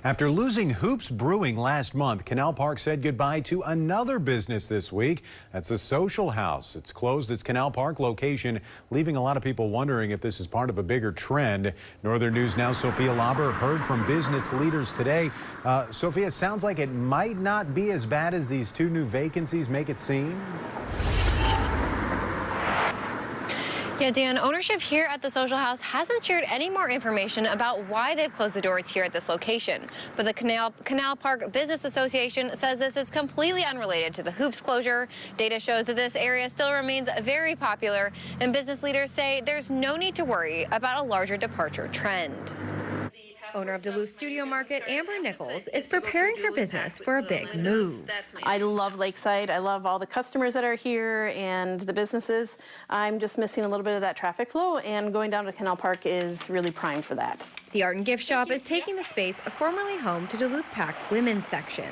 After losing Hoops Brewing last month, Canal Park said goodbye to another business this week. That's a social house. It's closed its Canal Park location, leaving a lot of people wondering if this is part of a bigger trend. Northern News Now, Sophia Lauber heard from business leaders today. Sophia, it sounds like it might not be as bad as these two new vacancies make it seem. Yeah, Dan, ownership here at the Social House hasn't shared any more information about why they've closed the doors here at this location. But the Canal Park Business Association says this is completely unrelated to the Hoops closure. Data shows that this area still remains very popular, and business leaders say there's no need to worry about a larger departure trend. Owner of Duluth Studio Market, Amber Nichols, is preparing her business for a big move. I love Lakeside. I love all the customers that are here and the businesses. I'm just missing a little bit of that traffic flow, and going down to Canal Park is really prime for that. The art and gift shop is taking the space formerly home to Duluth PAC's women's section.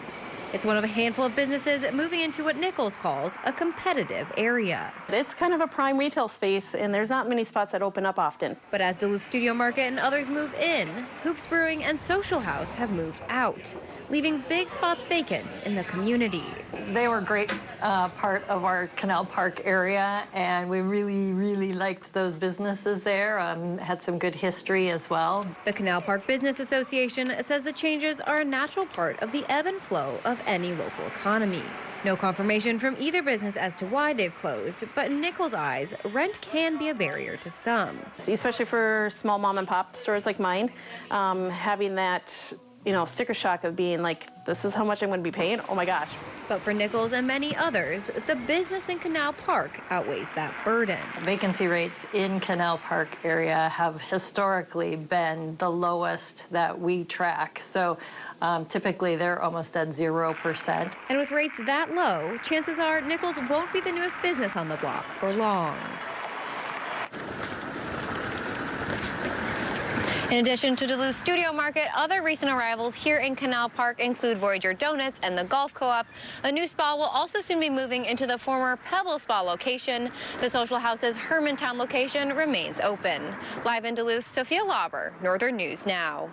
It's one of a handful of businesses moving into what Nichols calls a competitive area. It's kind of a prime retail space, and there's not many spots that open up often. But as Duluth Studio Market and others move in, Hoops Brewing and Social House have moved out, leaving big spots vacant in the community. They were a great part of our Canal Park area, and we really liked those businesses there. Had some good history as well. The Canal Park Business Association says the changes are a natural part of the ebb and flow of any local economy. No confirmation from either business as to why they've closed, but in Nichols' eyes, rent can be a barrier to some. Especially for small mom and pop stores like mine, having that sticker shock of being like, this is how much I'm going to be paying. Oh my gosh. But for Nichols and many others, the business in Canal Park outweighs that burden. Vacancy rates in Canal Park area have historically been the lowest that we track. So typically they're almost at 0%. And with rates that low, chances are Nichols won't be the newest business on the block for long. In addition to Duluth Studio Market, other recent arrivals here in Canal Park include Voyager Donuts and the Golf Co-op. A new spa will also soon be moving into the former Pebble Spa location. The Social House's Hermantown location remains open. Live in Duluth, Sophia Lauber, Northern News Now.